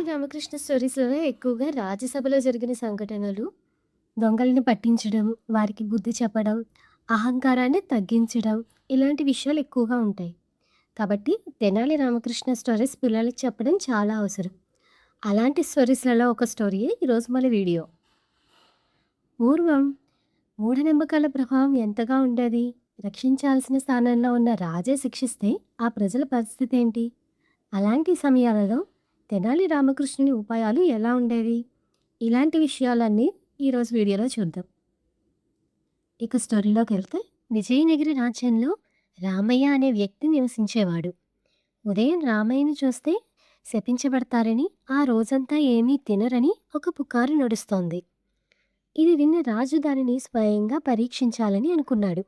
రామకృష్ణ స్టోరీస్‌లో ఎక్కువగా రాజ్యసభలో జరిగిన సంఘటనలు, దొంగలని పట్టించడం, వారికి బుద్ధి చెప్పడం, అహంకారాన్ని తగ్గించడం ఇలాంటి విషయాలు ఎక్కువగా ఉంటాయి. కాబట్టి తెనాలి రామకృష్ణ స్టోరీస్ పిల్లలకి చెప్పడం చాలా అవసరం. అలాంటి స్టోరీస్‌లలో ఒక స్టోరీయే ఈరోజు మన వీడియో. పూర్వం మూఢనమ్మకాల ప్రభావం ఎంతగా ఉండేది? రక్షించాల్సిన స్థానంలో ఉన్న రాజే శిక్షిస్తే ఆ ప్రజల పరిస్థితి ఏంటి? అలాంటి సమయాలలో తెనాలి రామకృష్ణుని ఉపాయాలు ఎలా ఉండేవి? ఇలాంటి విషయాలన్నీ ఈరోజు వీడియోలో చూద్దాం. ఇక స్టోరీలోకెళ్తే విజయనగర రాజ్యంలో రామయ్య అనే వ్యక్తి నివసించేవాడు. ఉదయం రామయ్యను చూస్తే శపించబడతారని, ఆ రోజంతా ఏమీ తినరని ఒక పుకారు నడుస్తోంది. ఇది విన్న రాజు దానిని స్వయంగా పరీక్షించాలని అనుకున్నాడు.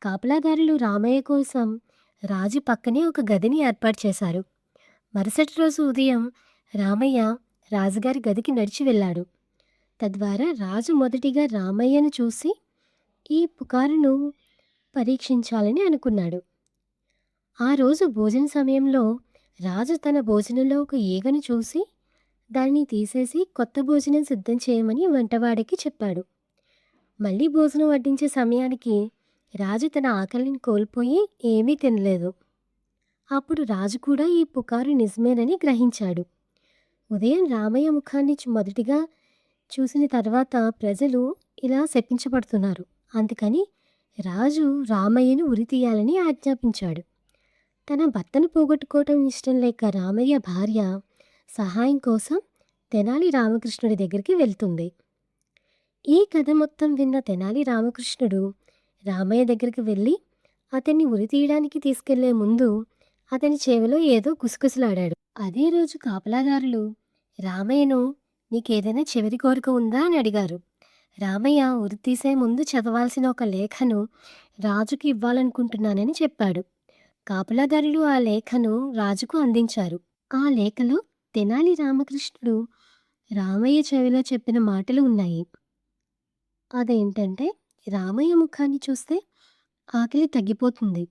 కాపలాదారులు రామయ్య కోసం రాజు పక్కనే ఒక గదిని ఏర్పాటు చేశారు. మరుసటి రోజు ఉదయం రామయ్య రాజుగారి గదికి నడిచి వెళ్ళాడు. తద్వారా రాజు మొదటిగా రామయ్యను చూసి ఈ పుకారును పరీక్షించాలని అనుకున్నాడు. ఆ రోజు భోజన సమయంలో రాజు తన భోజనంలో ఒక ఈగను చూసి దాన్ని తీసేసి కొత్త భోజనం సిద్ధం చేయమని వంటవాడికి చెప్పాడు. మళ్ళీ భోజనం వడ్డించే సమయానికి రాజు తన ఆకలిని కోల్పోయి ఏమీ తినలేదు. అప్పుడు రాజు కూడా ఈ పుకారు నిజమేనని గ్రహించాడు. ఉదయం రామయ్య ముఖాన్ని మొదటిగా చూసిన తర్వాత ప్రజలు ఇలా శపించబడుతున్నారు. అందుకని రాజు రామయ్యను ఉరితీయాలని ఆజ్ఞాపించాడు. తన భర్తను పోగొట్టుకోవటం ఇష్టం లేక రామయ్య భార్య సహాయం కోసం తెనాలి రామకృష్ణుడి దగ్గరికి వెళ్తుంది. ఈ కథ మొత్తం విన్న తెనాలి రామకృష్ణుడు రామయ్య దగ్గరికి వెళ్ళి అతన్ని ఉరితీయడానికి తీసుకెళ్లే ముందు అతని చెవిలో ఏదో గుసగుసలాడాడు. అదే రోజు కాపలాదారులు రామయ్యను నీకేదైనా చివరి కోరిక ఉందా అని అడిగారు. రామయ్య ఉరితీసే ముందు చదవాల్సిన ఒక లేఖను రాజుకి ఇవ్వాలనుకుంటున్నానని చెప్పాడు. కాపలాదారులు ఆ లేఖను రాజుకు అందించారు. ఆ లేఖలో తెనాలి రామకృష్ణుడు రామయ్య చెవిలో చెప్పిన మాటలు ఉన్నాయి. అదేంటంటే, రామయ్య ముఖాన్ని చూస్తే ఆకలి తగ్గిపోతుంది.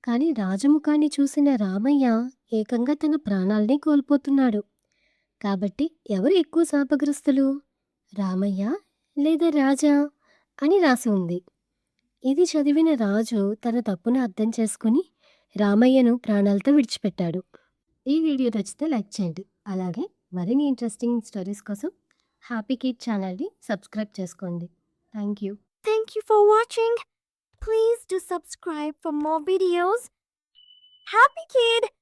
కానీ రాజముఖాన్ని చూసిన రామయ్య ఏకంగా తన ప్రాణాల్ని కోల్పోతున్నాడు. కాబట్టి ఎవరు ఎక్కువ శాపగ్రస్తులు? రామయ్య లేదా రాజా అని రాసి ఉంది. ఇది చదివిన రాజు తన తప్పును అర్థం చేసుకుని రామయ్యను ప్రాణాలతో విడిచిపెట్టాడు. ఈ వీడియో నచ్చితే లైక్ చేయండి. అలాగే మరిన్ని ఇంట్రెస్టింగ్ స్టోరీస్ కోసం హ్యాపీ కిడ్ ఛానల్ని సబ్స్క్రైబ్ చేసుకోండి. Thank you. Thank you for watching. Please do subscribe for more videos. Happy Kid!